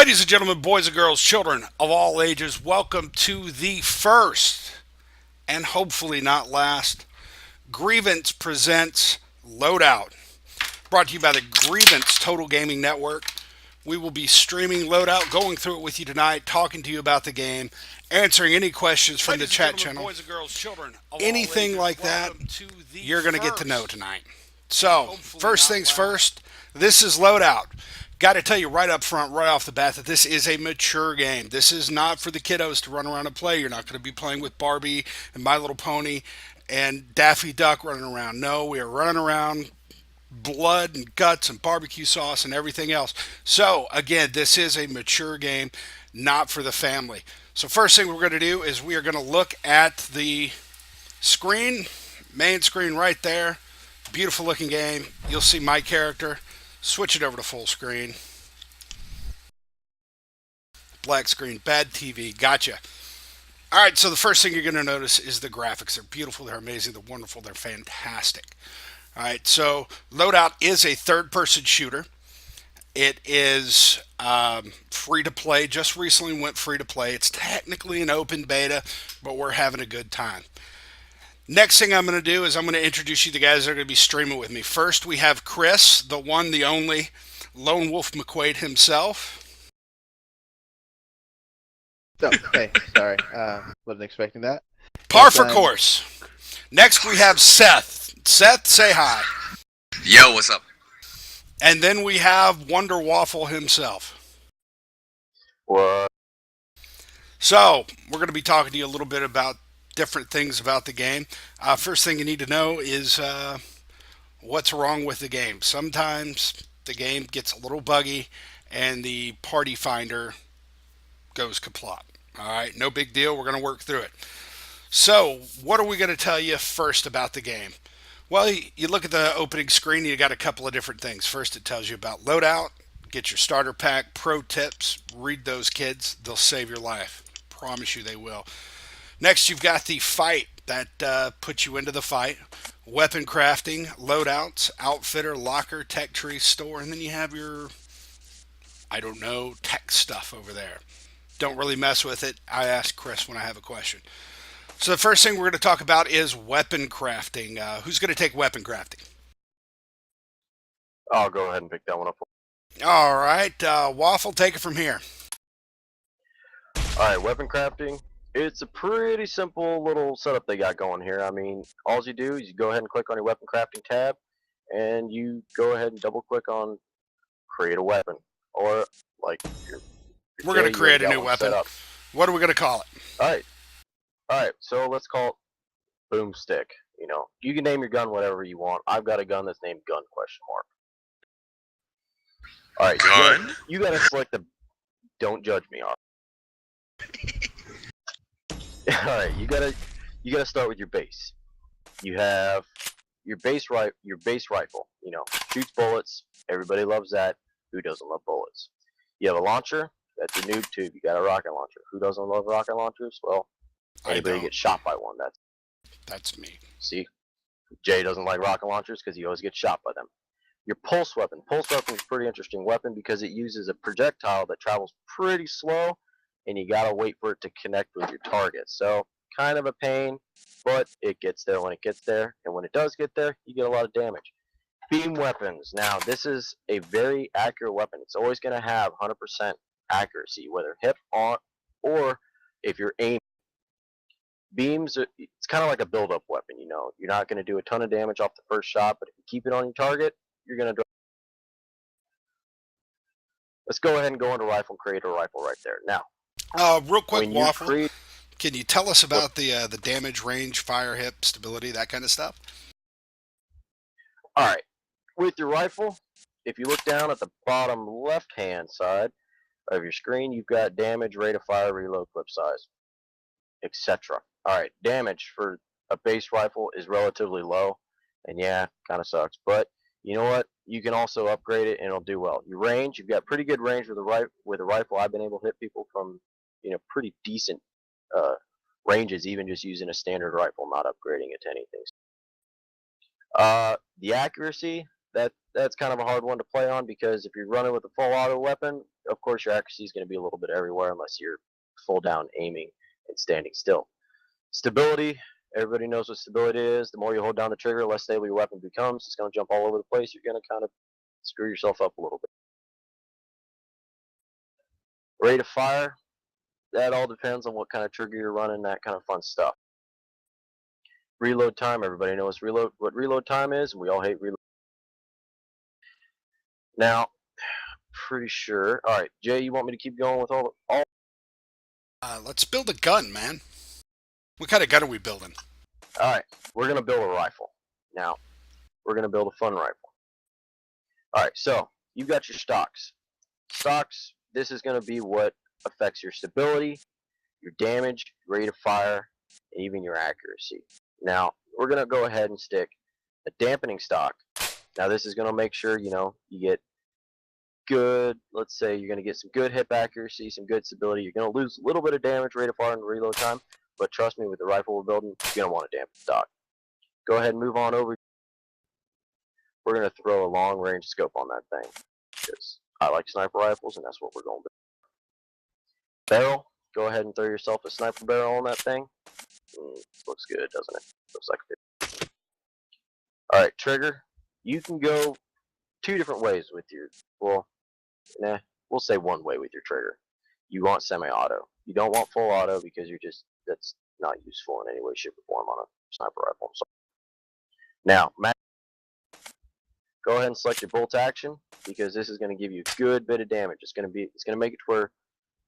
Ladies and gentlemen, boys and girls, children of all ages, welcome to the first and hopefully not last Grievance presents Loadout. Brought to you by the Grievance Total Gaming Network. We will be streaming Loadout, going through it with you tonight, talking to you about the game, answering any questions from the chat channel. Boys and girls, children of anything all ages, like that, you're going to get to know tonight. So, first things first, this is Loadout. Got to tell you right up front, right off the bat, that this is a mature game. This is not for the kiddos to run around and play. You're not going to be playing with Barbie and My Little Pony and Daffy Duck running around. No, we are running around blood and guts and barbecue sauce and everything else. So, again, this is a mature game, not for the family. So, first thing we're going to do is we are going to look at the screen, main screen right there. Beautiful looking game. You'll see my character. Switch it over to full screen. Black screen, bad TV, gotcha. All right, so the first thing you're going to notice is the graphics. They're beautiful, they're amazing, they're wonderful, they're fantastic. All right, so Loadout is a third-person shooter. It is free to play. Just recently went free to play. It's technically an open beta, but we're having a good time. Next thing I'm going to do is I'm going to introduce you to the guys that are going to be streaming with me. First, we have Chris, the one, the only, Lone Wolf McQuaid himself. Oh, okay, sorry. Wasn't expecting that. Par for course. Next, we have Seth. Seth, say hi. Yo, what's up? And then we have Wonder Waffle himself. What? So, we're going to be talking to you a little bit about different things about the game. First thing you need to know is what's wrong with the game. Sometimes the game gets a little buggy and the party finder goes kaplot. All right, no big deal. We're going to work through it. So, what are we going to tell you first about the game? Well, you look at the opening screen, you got a couple of different things. First, it tells you about Loadout, get your starter pack, pro tips, read those kids. They'll save your life. Promise you they will. Next, you've got the fight that puts you into the fight. Weapon crafting, loadouts, outfitter, locker, tech tree, store, and then you have your, I don't know, tech stuff over there. Don't really mess with it. I ask Chris when I have a question. So the first thing we're going to talk about is weapon crafting. Who's going to take weapon crafting? I'll go ahead and pick that one up. All right, Waffle, take it from here. Alright, weapon crafting. It's a pretty simple little setup they got going here. I mean, all you do is you go ahead and click on your weapon crafting tab, and you go ahead and double click on create a weapon. Or, like, we're going to create a new weapon. What are we going to call it? Alright, so let's call it Boomstick. You know, you can name your gun whatever you want. I've got a gun that's named Gun ? Alright, Gun? you gotta select the. Don't judge me, alright? Alright, you gotta start with your base. You have your base rifle, you know, shoots bullets. Everybody loves that. Who doesn't love bullets? You have a launcher, that's your noob tube. You got a rocket launcher. Who doesn't love rocket launchers? Well, anybody gets shot by one, that's me. See? Jay doesn't like rocket launchers because he always gets shot by them. Your pulse weapon. Pulse weapon is a pretty interesting weapon because it uses a projectile that travels pretty slow, and you gotta wait for it to connect with your target. So, kind of a pain, but it gets there when it gets there, and when it does get there, you get a lot of damage. Beam weapons. Now, this is a very accurate weapon. It's always gonna have 100% accuracy, whether hip on or if you're aiming. Beams, it's kind of like a build-up weapon, you know. You're not gonna do a ton of damage off the first shot, but if you keep it on your target, you're gonna. Let's go ahead and go into rifle and create a rifle right there. Now, real quick, Waffle, can you tell us about the damage, range, fire, hip, stability, that kind of stuff? All right, with your rifle, if you look down at the bottom left-hand side of your screen, you've got damage, rate of fire, reload, clip size, etc. All right, damage for a base rifle is relatively low, and yeah, kind of sucks, but you know what? You can also upgrade it and it'll do well. Your range, you've got pretty good range with a rifle. I've been able to hit people from, you know, pretty decent ranges, even just using a standard rifle, not upgrading it to anything. The accuracy, that's kind of a hard one to play on because if you're running with a full auto weapon, of course, your accuracy is going to be a little bit everywhere unless you're full down aiming and standing still. Stability, everybody knows what stability is. The more you hold down the trigger, the less stable your weapon becomes. It's going to jump all over the place. You're going to kind of screw yourself up a little bit. Rate of fire, that all depends on what kind of trigger you're running, that kind of fun stuff. Reload time, everybody knows what reload time is, and we all hate reload. Now, pretty sure. All right, Jay, you want me to keep going with all? Let's build a gun, man. What kind of gun are we building? All right, we're gonna build a rifle. Now, we're gonna build a fun rifle. All right, so you've got your stocks. Stocks. This is gonna be what affects your stability, your damage, rate of fire, and even your accuracy. Now, we're gonna go ahead and stick a dampening stock. Now, this is gonna make sure you get good. Let's say you're gonna get some good hip accuracy, some good stability. You're gonna lose a little bit of damage, rate of fire, and reload time. But trust me, with the rifle we're building, you're gonna want a dampen stock. Go ahead and move on over. We're gonna throw a long-range scope on that thing because I like sniper rifles, and that's what we're going to do. Barrel. Go ahead and throw yourself a sniper barrel on that thing. Looks good, doesn't it? Looks like it. All right, trigger. You can go two different ways with your. Well, we'll say one way with your trigger. You want semi-auto. You don't want full auto because that's not useful in any way, shape, or form on a sniper rifle. So, now, go ahead and select your bolt action because this is going to give you a good bit of damage. It's going to make it to where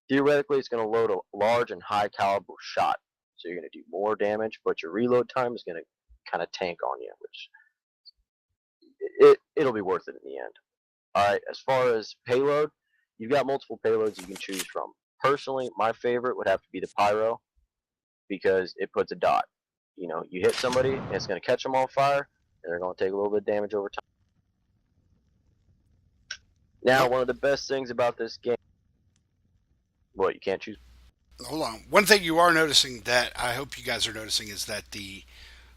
theoretically it's going to load a large and high caliber shot. So you're going to do more damage, but your reload time is going to kind of tank on you, which it'll be worth it in the end. All right, as far as payload, you've got multiple payloads you can choose from. Personally, my favorite would have to be the pyro because it puts a dot. You hit somebody, and it's going to catch them on fire, and they're going to take a little bit of damage over time. Now, one of the best things about this game, what, you can't choose? Hold on. One thing you are noticing that I hope you guys are noticing is that the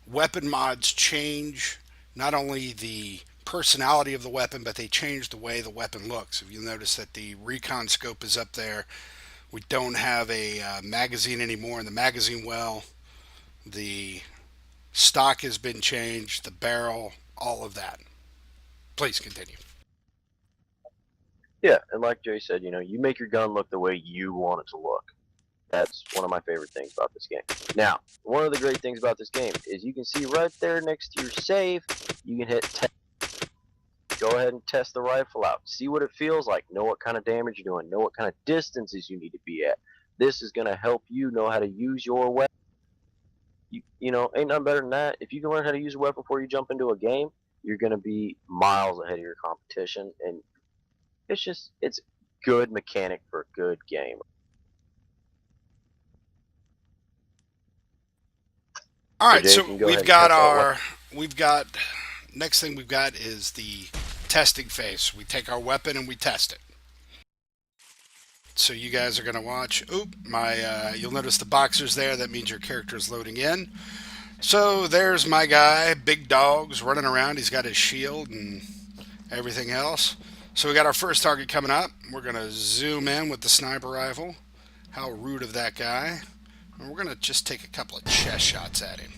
weapon mods change not only the personality of the weapon, but they change the way the weapon looks. If you notice that the recon scope is up there, we don't have a magazine anymore in the magazine well. The stock has been changed, the barrel, all of that. Please continue. Yeah, and like Jay said, you make your gun look the way you want it to look. That's one of my favorite things about this game. Now, one of the great things about this game is you can see right there next to your save, you can hit test. Go ahead and test the rifle out. See what it feels like. Know what kind of damage you're doing. Know what kind of distances you need to be at. This is going to help you know how to use your weapon. Ain't nothing better than that. If you can learn how to use a weapon before you jump into a game, you're going to be miles ahead of your competition. And it's good mechanic for a good game. All right, so next thing we've got is the testing phase. We take our weapon and we test it. So you guys are going to watch. You'll notice the boxers there. That means your character is loading in. So there's my guy, big dogs running around. He's got his shield and everything else. So we got our first target coming up. We're going to zoom in with the sniper rifle. How rude of that guy. And we're going to just take a couple of chest shots at him.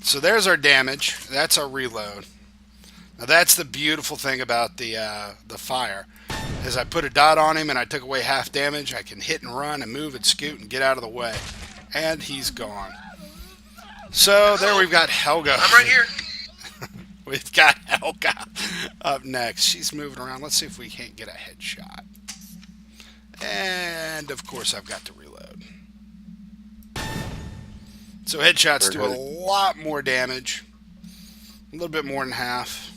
So there's our damage. That's our reload. Now that's the beautiful thing about the fire. Is I put a dot on him and I took away half damage. I can hit and run and move and scoot and get out of the way. And he's gone. So there we've got Helga. I'm right here. We've got Helga up next. She's moving around. Let's see if we can't get a headshot. And of course I've got to reload. So headshots do a lot more damage. A little bit more than half.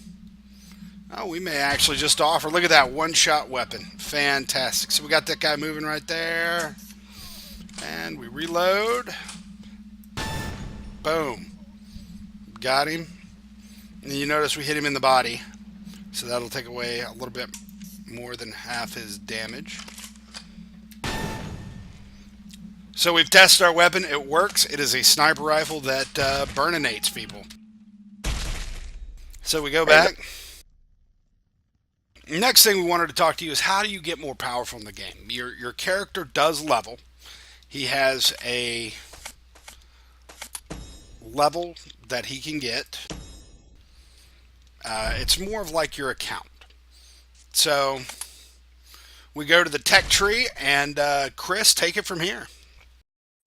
Oh, we may actually just offer. Look at that one-shot weapon. Fantastic. So we got that guy moving right there. And we reload. Boom. Got him. And you notice we hit him in the body. So that'll take away a little bit more than half his damage. So we've tested our weapon. It works. It is a sniper rifle that burninates people. So we go back. Next thing we wanted to talk to you is how do you get more powerful in the game? Your character does level. He has a level that he can get. It's more of like your account. So we go to the tech tree, and Chris, take it from here.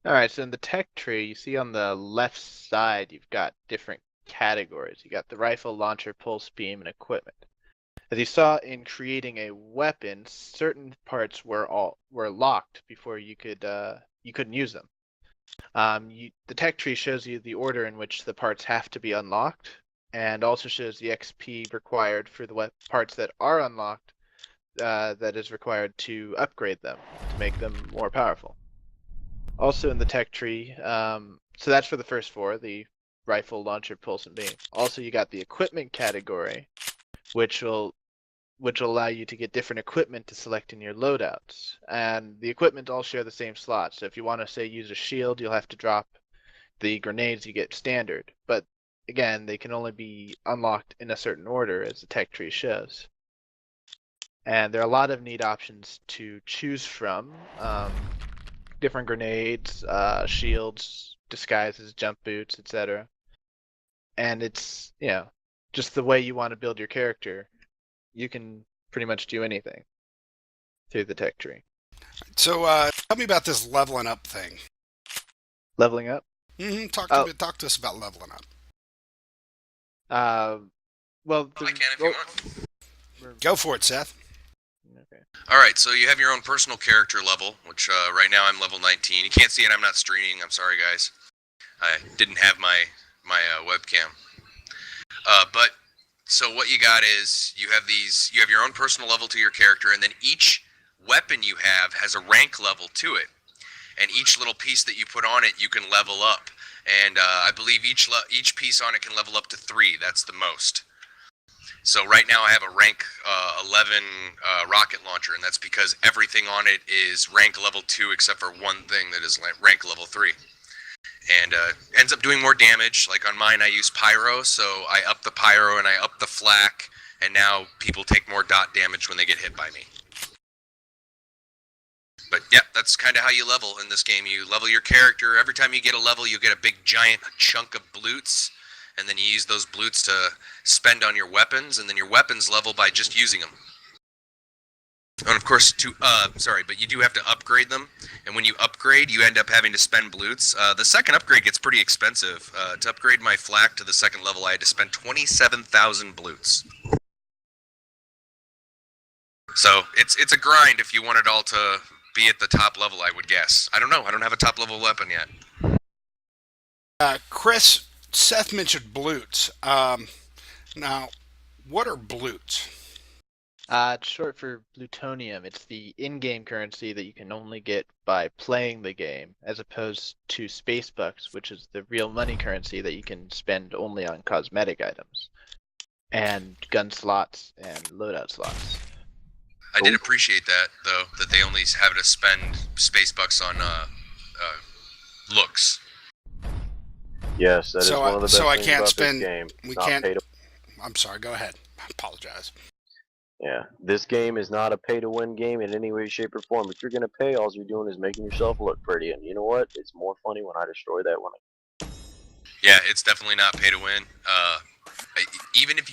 All right, so in the tech tree, you see on the left side, you've got different categories. You got the rifle, launcher, pulse beam, and equipment. As you saw in creating a weapon, certain parts were locked before you couldn't use them. The tech tree shows you the order in which the parts have to be unlocked, and also shows the XP required for the parts that are unlocked. That is required to upgrade them to make them more powerful. Also in the tech tree, so that's for the first four: the rifle, launcher, pulse, and beam. Also, you got the equipment category, which will allow you to get different equipment to select in your loadouts. And the equipment all share the same slots. So if you want to, say, use a shield, you'll have to drop the grenades you get standard. But again, they can only be unlocked in a certain order, as the tech tree shows. And there are a lot of neat options to choose from. Different grenades, shields, disguises, jump boots, etc. And it's, just the way you want to build your character. You can pretty much do anything through the tech tree. So tell me about this leveling up thing. Leveling up? Talk to us about leveling up. Well, I can if you want. Go for it, Seth. Okay. Alright, so you have your own personal character level, which right now I'm level 19. You can't see it, I'm not streaming. I'm sorry, guys. I didn't have my webcam. But so what you got is you have your own personal level to your character, and then each weapon you have has a rank level to it. And each little piece that you put on it, you can level up. And I believe each piece on it can level up to 3. That's the most. So right now I have a rank 11 rocket launcher, and that's because everything on it is rank level 2 except for one thing that is rank level 3. And ends up doing more damage. Like on mine, I use pyro, so I up the pyro and I up the flak, and now people take more dot damage when they get hit by me. But yeah, that's kind of how you level in this game. You level your character. Every time you get a level, you get a big giant chunk of bloots, and then you use those bloots to spend on your weapons, and then your weapons level by just using them. And of course, but you do have to upgrade them, and when you upgrade, you end up having to spend bloots. The second upgrade gets pretty expensive. To upgrade my flak to the second level, I had to spend 27,000 bloots. So it's a grind if you want it all to be at the top level, I would guess. I don't know. I don't have a top level weapon yet. Chris, Seth mentioned bloots. Now, what are bloots? It's short for plutonium. It's the in-game currency that you can only get by playing the game, as opposed to space bucks, which is the real money currency that you can spend only on cosmetic items, and gun slots and loadout slots. I did appreciate that, though, that they only have to spend space bucks on looks. Yes, that is one of the best so I things can't about spend. this game. We It's not can't. pay to- I'm sorry. Go ahead. I apologize. Yeah, this game is not a pay-to-win game in any way, shape, or form. If you're gonna pay, all you're doing is making yourself look pretty. And you know what? It's more funny when I destroy that one. Yeah, it's definitely not pay to win. Even if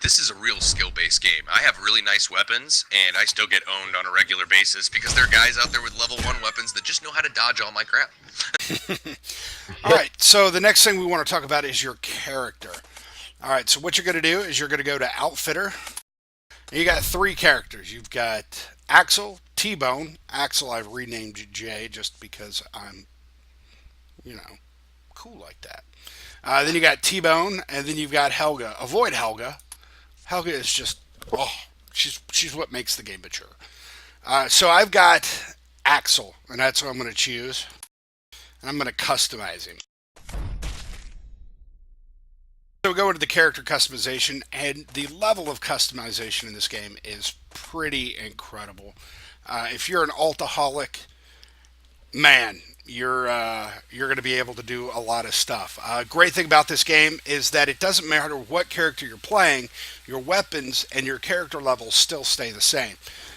this is a real skill-based game. I have really nice weapons, and I still get owned on a regular basis because there are guys out there with level 1 weapons that just know how to dodge all my crap. All right. So the next thing we want to talk about is your character. All right. So what you're going to do is you're going to go to Outfitter. And you got 3 characters. You've got Axel, T-Bone. Axel, I've renamed Jay just because I'm, cool like that. Then you got T-Bone, and then you've got Helga. Avoid Helga. Helga is just, she's what makes the game mature. So I've got Axel, and that's what I'm going to choose. And I'm going to customize him. So we go into the character customization, and the level of customization in this game is pretty incredible. If you're an altaholic, man, you're going to be able to do a lot of stuff. Great thing about this game is that it doesn't matter what character you're playing, your weapons and your character levels still stay the same.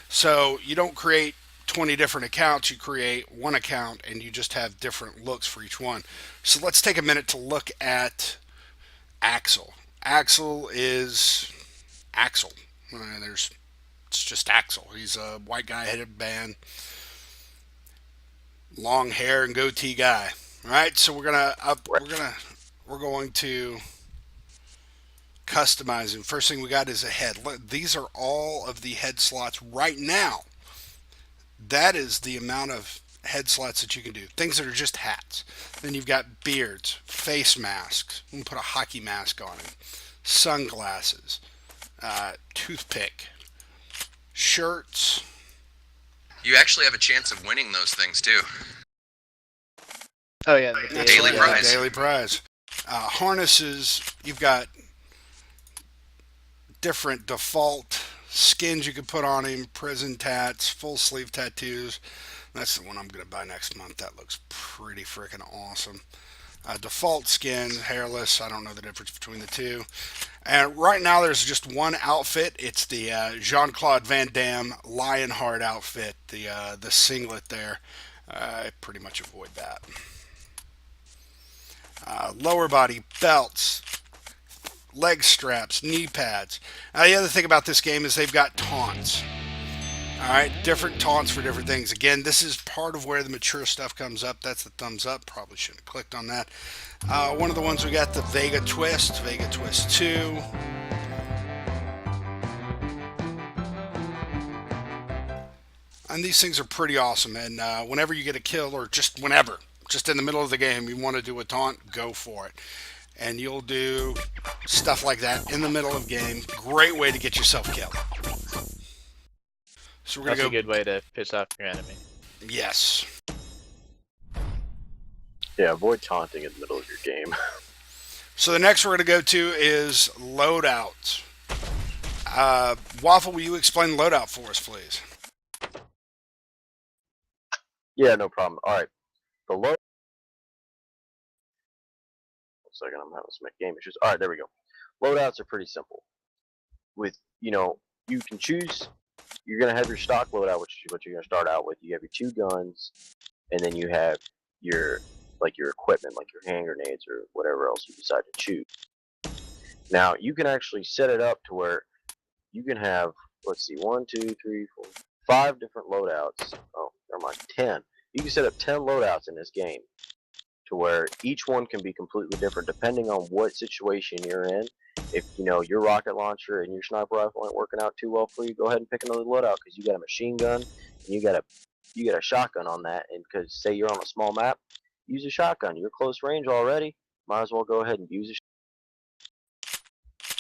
So you don't create 20 different accounts, you create one account and you just have different looks for each one. So let's take a minute to look at Axel. Axel is Axel. There's It's just Axel. He's a white guy, headed band, long hair and goatee guy. All right, so Right. we're going to customize him. First thing we got is a head. These are all of the head slots right now. That is the amount of head slots that you can do. Things that are just hats. Then you've got beards, face masks. You can put a hockey mask on him, sunglasses, toothpick, shirts. You actually have a chance of winning those things too. Oh yeah, the That's Daily right, prize. Daily prize. Harnesses. You've got different default skins you can put on him. Prison tats, full sleeve tattoos. That's the one I'm going to buy next month. That looks pretty freaking awesome. Default skin, hairless. I don't know the difference between the two. And right now there's just one outfit. It's the Jean-Claude Van Damme Lionheart outfit. The singlet there. I pretty much avoid that. Lower body, belts, leg straps, knee pads. Now the other thing about this game is they've got taunts. All right, different taunts for different things. Again, this is part of where the mature stuff comes up. That's the thumbs up. Probably shouldn't have clicked on that. One of the ones we got, the Vega Twist, Vega Twist 2. And these things are pretty awesome. And whenever you get a kill, or just whenever, just in the middle of the game, you want to do a taunt, go for it. And you'll do stuff like that in the middle of the game. Great way to get yourself killed. So we're That's gonna a good way to piss off your enemy. Yes. Yeah, avoid taunting in the middle of your game. So the next we're going to go to is Loadout. Waffle, will you explain Loadout for us, please? Yeah, no problem. All right, the load. One second, I'm having some game issues. All right, there we go. Loadouts are pretty simple. With you can choose. You're gonna have your stock loadout, which is what you're gonna start out with. You have your 2 guns, and then you have your your equipment, like your hand grenades or whatever else you decide to choose. Now you can actually set it up to where you can have, let's see, 1, 2, 3, 4, 5 different loadouts. Oh, never mind, 10. You can set up 10 loadouts in this game, to where each one can be completely different depending on what situation you're in. If your rocket launcher and your sniper rifle ain't working out too well for you, go ahead and pick another loadout, because you got a machine gun and you got a shotgun on that. And because say you're on a small map, use a shotgun. You're close range already, might as well go ahead and use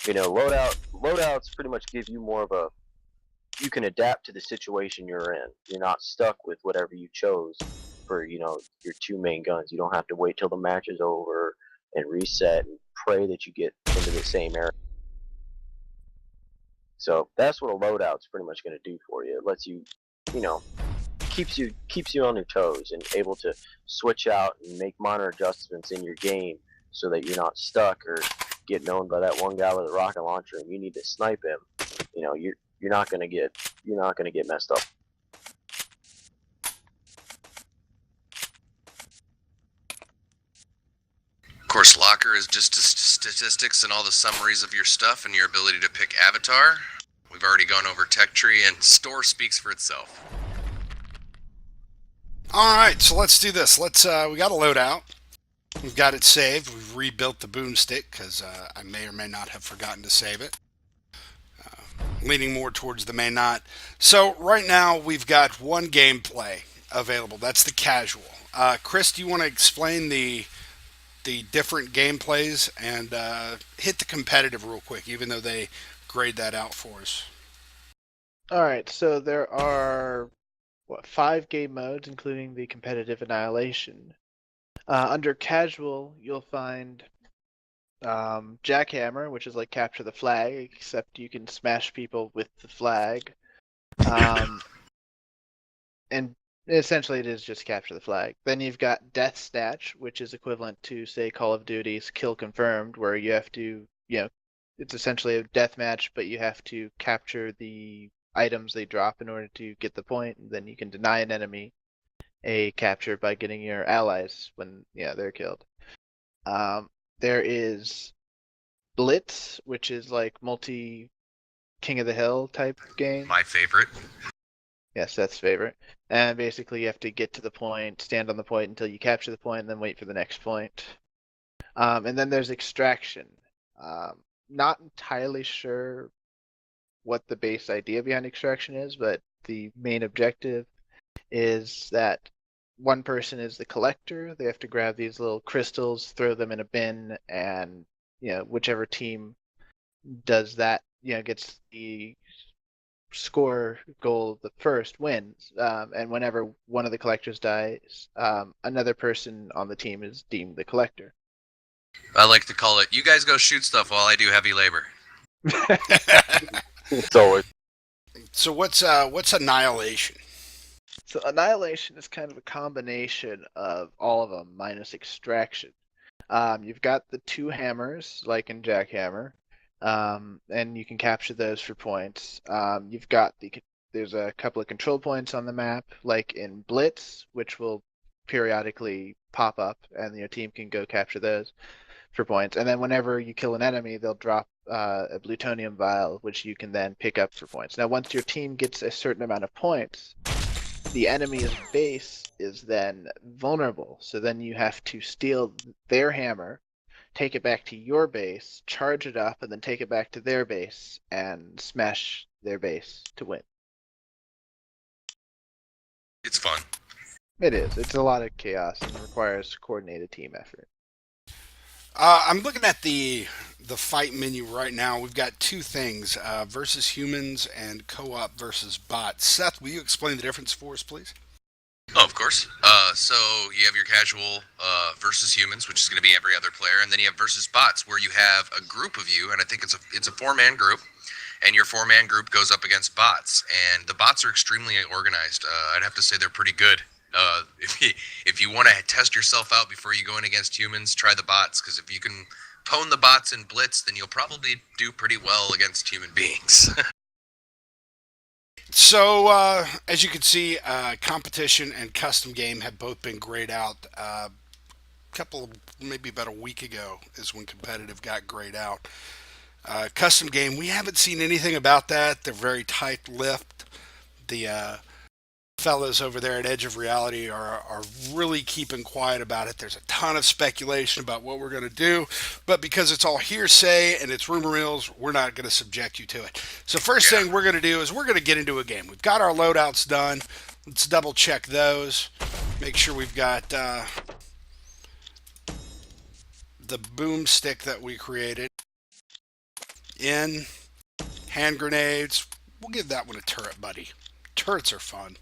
a loadouts pretty much give you more of a, you can adapt to the situation you're in. You're not stuck with whatever you chose for your 2 main guns. You don't have to wait till the match is over and reset and pray that you get into the same area. So that's what a loadout's pretty much going to do for you. It lets you, keeps you on your toes and able to switch out and make minor adjustments in your game, so that you're not stuck or get known by that one guy with a rocket launcher and you need to snipe him. You're not going to get messed up. Of course, locker is just statistics and all the summaries of your stuff and your ability to pick avatar. We've already gone over tech tree, and store speaks for itself. All right, so let's do this. We got a loadout. We've got it saved. We've rebuilt the boomstick because I may or may not have forgotten to save it. Leaning more towards the may not. So right now we've got one gameplay available. That's the casual. Chris, do you want to explain the different gameplays and hit the competitive real quick, even though they grade that out for us? All right, so there are 5 game modes, including the competitive annihilation. Under casual, you'll find jackhammer, which is like capture the flag, except you can smash people with the flag. And Essentially, it is just capture the flag. Then you've got Death Snatch, which is equivalent to, say, Call of Duty's Kill Confirmed, where you have to, it's essentially a death match, but you have to capture the items they drop in order to get the point. And then you can deny an enemy a capture by getting your allies when, they're killed. There is Blitz, which is like multi King of the Hill type game. My favorite. Yes, that's favorite. And basically, you have to get to the point, stand on the point until you capture the point, and then wait for the next point. And then there's Extraction. Not entirely sure what the base idea behind Extraction is, but the main objective is that one person is the collector. They have to grab these little crystals, throw them in a bin, and whichever team does that, gets the score goal the first wins. And whenever one of the collectors dies, another person on the team is deemed the collector. I like to call it, you guys go shoot stuff while I do heavy labor. So what's Annihilation? So Annihilation is kind of a combination of all of them minus Extraction. You've got the two hammers, like in Jackhammer, and you can capture those for points. You've got there's a couple of control points on the map, like in Blitz, which will periodically pop up, and your team can go capture those for points. And then whenever you kill an enemy, they'll drop a plutonium vial, which you can then pick up for points. Now, once your team gets a certain amount of points, the enemy's base is then vulnerable. So then you have to steal their hammer, take it back to your base, charge it up, and then take it back to their base and smash their base to win. It's fun. It is. It's a lot of chaos and requires coordinated team effort. I'm looking at the fight menu right now. We've got two things: versus humans and co-op versus bots. Seth, will you explain the difference for us, please? Oh, of course. So you have your casual versus humans, which is going to be every other player, and then you have versus bots, where you have a group of you, and I think it's a 4-man group, and your 4-man group goes up against bots, and the bots are extremely organized. I'd have to say they're pretty good. If you want to test yourself out before you go in against humans, try the bots, because if you can pwn the bots in Blitz, then you'll probably do pretty well against human beings. So, as you can see, competition and custom game have both been grayed out. Maybe about a week ago is when competitive got grayed out. Custom game, we haven't seen anything about that. They're very tight-lipped. The fellows over there at Edge of Reality are really keeping quiet about it. There's a ton of speculation about what we're going to do, but because it's all hearsay and it's rumor mills, we're not going to subject you to it. So first thing we're going to do is we're going to get into a game. We've got our loadouts done. Let's double check those. Make sure we've got the boomstick that we created. In hand grenades. We'll give that one a turret, buddy. Turrets are fun.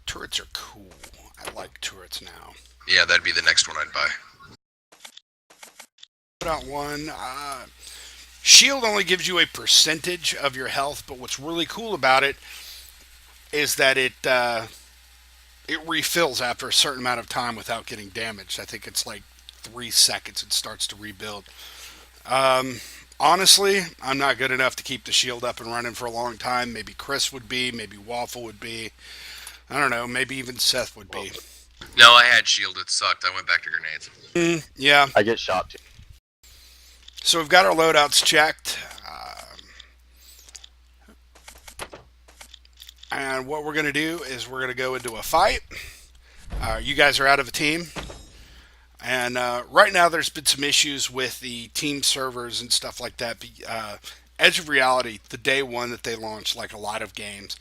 Turrets are cool. I like turrets now. Yeah, that'd be the next one I'd buy. Put out one. Shield only gives you a percentage of your health, but what's really cool about it is that it refills after a certain amount of time without getting damaged. I think it's like 3 seconds it starts to rebuild. Honestly, I'm not good enough to keep the shield up and running for a long time. Maybe Chris would be, maybe Waffle would be. I don't know, maybe even Seth would be. No, I had shield. It sucked. I went back to grenades. Yeah. I get shot too. So we've got our loadouts checked. And what we're going to do is we're going to go into a fight. You guys are out of a team. And right now there's been some issues with the team servers and stuff like that. Edge of Reality, the day one that they launched, like a lot of games,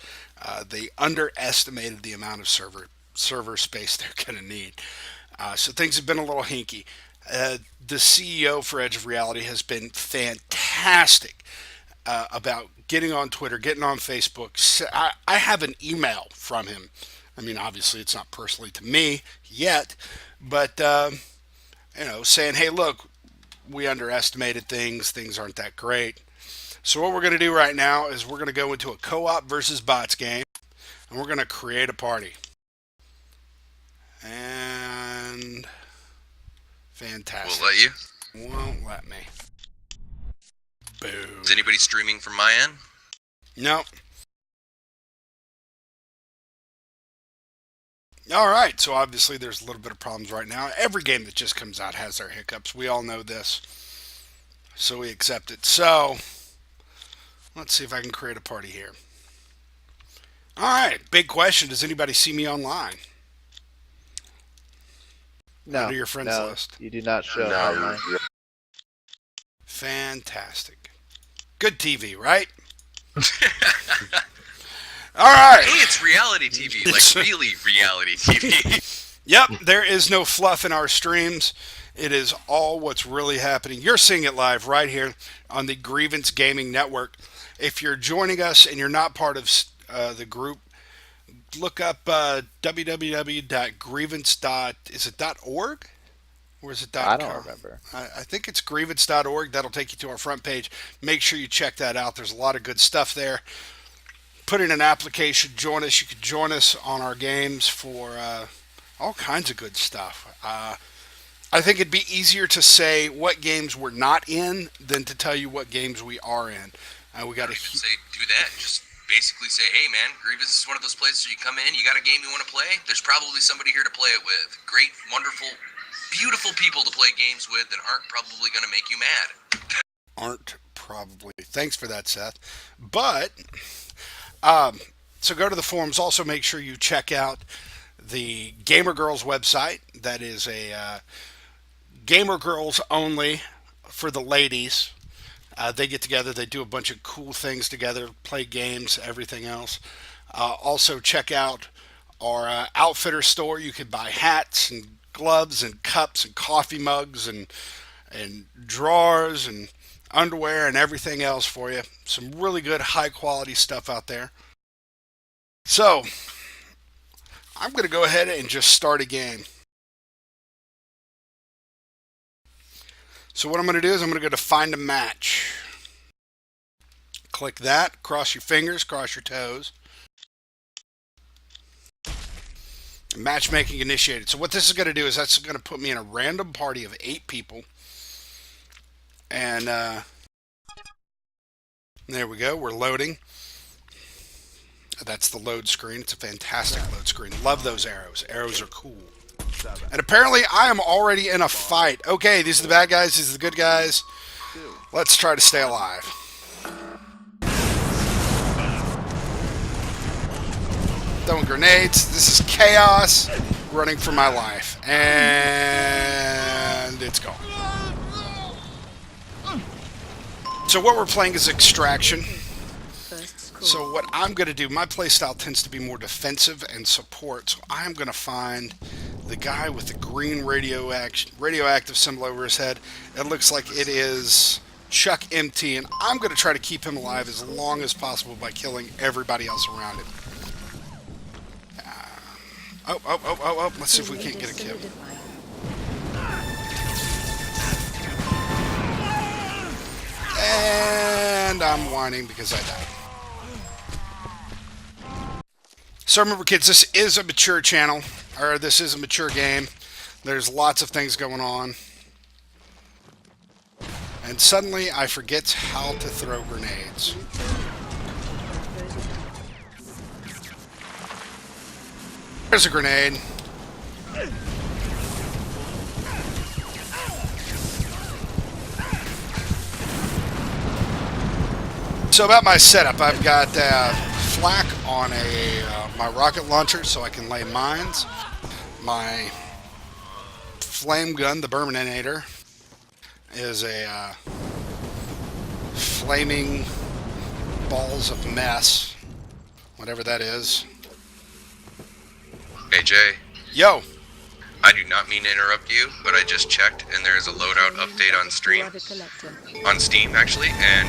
they underestimated the amount of server space they're going to need. So things have been a little hinky. The CEO for Edge of Reality has been fantastic about getting on Twitter, getting on Facebook. I have an email from him. I mean, obviously it's not personally to me yet, but saying, hey, look, we underestimated things. Things aren't that great. So what we're going to do right now is we're going to go into a co-op versus bots game, and we're going to create a party. And fantastic. We'll let you. Won't let me. Boom. Is anybody streaming from my end? No. All right, so obviously there's a little bit of problems right now. Every game that just comes out has their hiccups. We all know this, so we accept it. So let's see if I can create a party here. All right, big question. Does anybody see me online? No. Under your friends no, list. You do not show No, online. you're Fantastic. Good TV, right? All right. Hey, it's reality TV, like really reality TV. Yep, there is no fluff in our streams. It is all what's really happening. You're seeing it live right here on the Grievance Gaming Network. If you're joining us and you're not part of the group, look up www.grievance. Is it .org? Or is it .com? I don't remember. I think it's grievance.org. That'll take you to our front page. Make sure you check that out. There's a lot of good stuff there. Put in an application, join us. You can join us on our games for all kinds of good stuff. I think it'd be easier to say what games we're not in than to tell you what games we are in. We got to Say do that. Just basically say, hey man, Grievance is one of those places where you come in, you got a game you want to play. There's probably somebody here to play it with. Great, wonderful, beautiful people to play games with that aren't probably going to make you mad. aren't probably. Thanks for that, Seth. But so go to the forums. Also, make sure you check out the Gamer Girls website. That is a Gamer Girls only for the ladies. They get together. They do a bunch of cool things together, play games, everything else. Also, check out our Outfitter store. You can buy hats and gloves and cups and coffee mugs and drawers and underwear and everything else for you. Some really good high quality stuff out there. So I'm going to go ahead and just start a game. So what I'm going to do is I'm going to go to find a match. Click that, cross your fingers, cross your toes. Matchmaking initiated. So what this is going to do is that's going to put me in a random party of 8 people. And there we go. We're loading. That's the load screen. It's a fantastic load screen. Love those arrows. Arrows are cool. And apparently I am already in a fight. Okay, these are the bad guys. These are the good guys. Let's try to stay alive. Throwing grenades. This is chaos. Running for my life. And it's gone. So what we're playing is Extraction. So what I'm going to do, my playstyle tends to be more defensive and support. So I'm going to find the guy with the green radioactive symbol over his head. It looks like it is Chuck MT, and I'm going to try to keep him alive as long as possible by killing everybody else around him. Oh. Let's see if we can't get a kill. And I'm whining because I died. So remember, kids, this is a mature channel, or this is a mature game. There's lots of things going on. And suddenly I forget how to throw grenades. There's a grenade. So about my setup, I've got flak on my rocket launcher so I can lay mines. My flame gun, the Burminator, is a flaming balls of mess, whatever that is. Hey Jay, Yo, I do not mean to interrupt you, but I just checked and there is a loadout update on Steam actually, and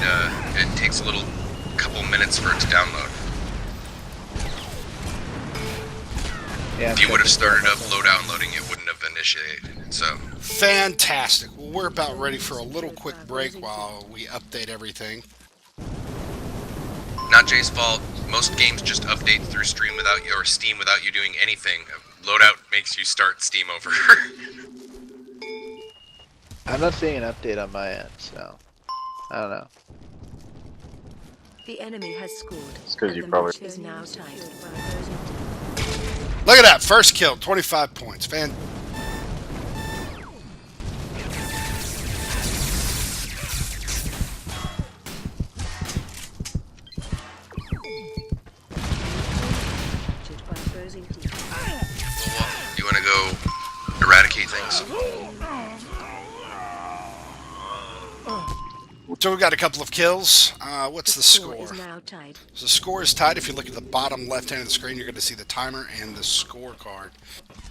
it takes a couple minutes for it to download. Yeah, If you would have started up downloading, it wouldn't have initiated. So fantastic. Well, we're about ready for a little quick break while we update everything. not Jay's fault. Most games just update through Steam without you doing anything. Loadout makes you start Steam over. I'm not seeing an update on my end, so I don't know. The enemy has scored. It's 'cause and you the probably- match is now tied. Look at that. First kill. 25 points. Fan. Captured by opposing team. You want to go eradicate things? So we got a couple of kills. What's the score? Is now tied. So the score is tied. If you look at the bottom left hand of the screen, you're going to see the timer and the scorecard.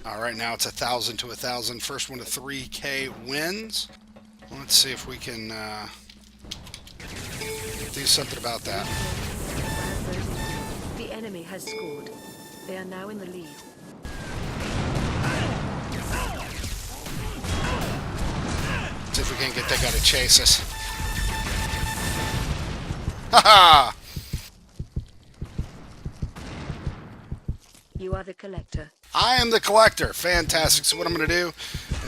Right now it's 1,000 to 1,000. First one to 3K wins. Let's see if we can do something about that. The enemy has scored. They are now in the lead. See if we can't get that guy to chase us. Haha! You are the collector. I am the collector. Fantastic. So what I'm going to do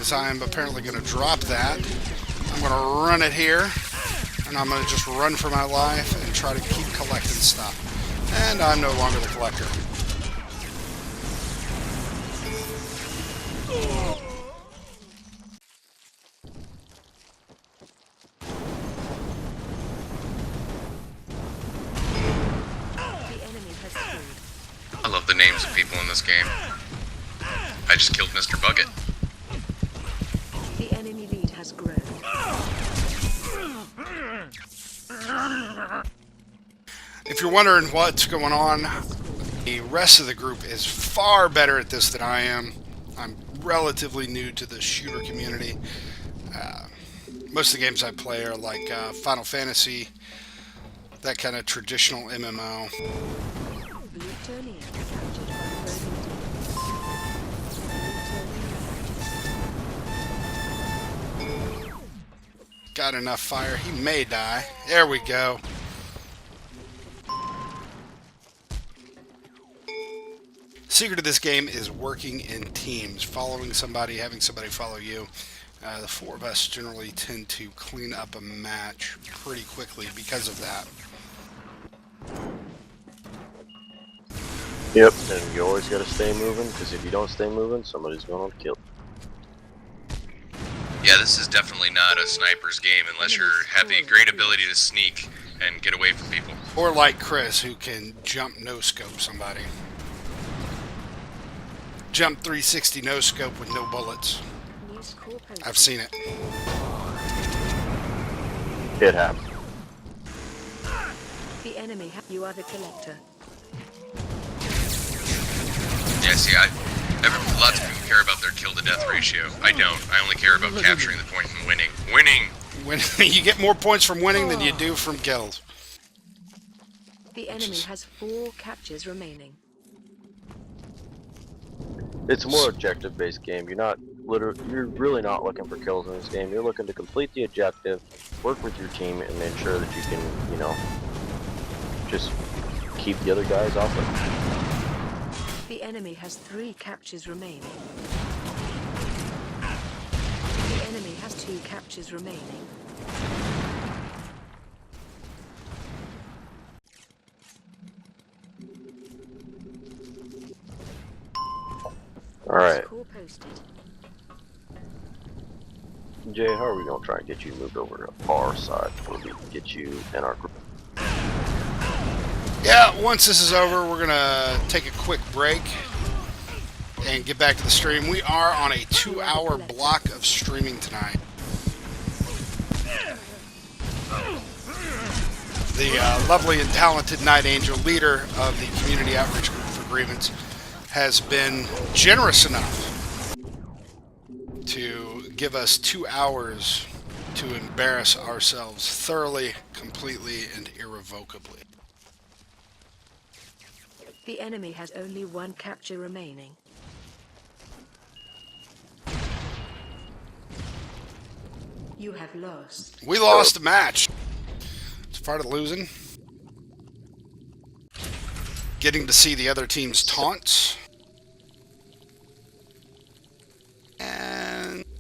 is I'm apparently going to drop that. I'm going to run it here. And I'm going to just run for my life and try to keep collecting stuff. And I'm no longer the collector. The enemy has scored. I love the names of people in this game. I just killed Mr. Bucket. The enemy lead has grown. If you're wondering what's going on, the rest of the group is far better at this than I am. I'm relatively new to the shooter community. Most of the games I play are like Final Fantasy, that kind of traditional MMO. Plutonium captured by opposing team. Got enough fire. He may die. There we go. Secret of this game is working in teams, following somebody, having somebody follow you. The four of us generally tend to clean up a match pretty quickly because of that. Yep, and you always gotta stay moving, because if you don't stay moving, somebody's gonna kill you. Yeah, this is definitely not a sniper's game unless you have the great ability to sneak and get away from people. Or like Chris, who can jump no-scope somebody. Jump 360 no-scope with no bullets. New score posted. I've seen it. It happened. The enemy. You are the collector. Yeah, see, lots of people care about their kill-to-death ratio. I don't. I only care about capturing the point and winning. Winning! When you get more points from winning than you do from kills. The enemy has 4 captures remaining. It's a more objective-based game. You're really not looking for kills in this game. You're looking to complete the objective, work with your team, and ensure that you can, just keep the other guys off of it. The enemy has 3 captures remaining. The enemy has 2 captures remaining. Alright, Score posted. Jay, how are we going to try and get you moved over to our side before we can get you in our group? Yeah, once this is over, we're going to take a quick break and get back to the stream. We are on a 2-hour block of streaming tonight. The lovely and talented Night Angel, leader of the community outreach group for Grievance, has been generous enough to give us 2 hours to embarrass ourselves thoroughly, completely, and irrevocably. The enemy has only 1 capture remaining. You have lost. We lost the match. It's part of losing. Getting to see the other team's taunts.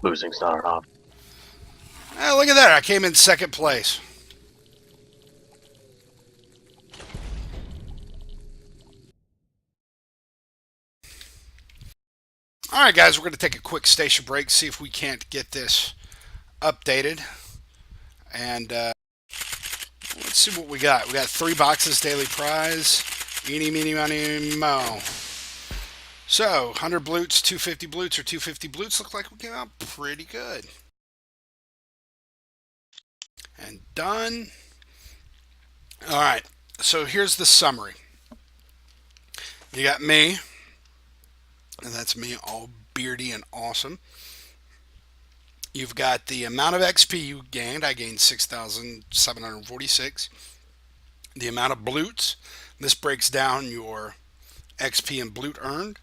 Losing's not an option. Look at that. I came in second place. All right, guys, we're going to take a quick station break, see if we can't get this updated. And let's see what we got. We got 3 boxes, daily prize. Eeny, meeny, miny, mo. So, 100 blutes, 250 blutes, or 250 blutes. Look like we came out pretty good. And done. All right, so here's the summary. You got me, and that's me, all beardy and awesome. You've got the amount of XP you gained. I gained 6,746. The amount of blutes. This breaks down your XP and blute earned.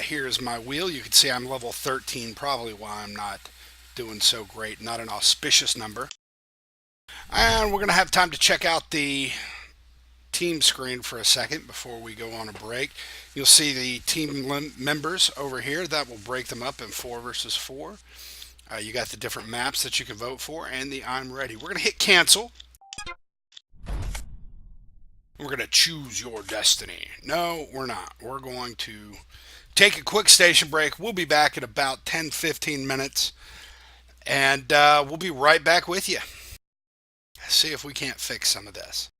Here's my wheel. You can see I'm level 13, probably why I'm not doing so great. Not an auspicious number. And we're going to have time to check out the team screen for a second before we go on a break. You'll see the team members over here. That will break them up in 4 versus 4. You got the different maps that you can vote for and the I'm ready. We're going to hit cancel. We're going to choose your destiny. No, we're not. We're going to take a quick station break. We'll be back in about 10-15 minutes. And we'll be right back with you. See if we can't fix some of this.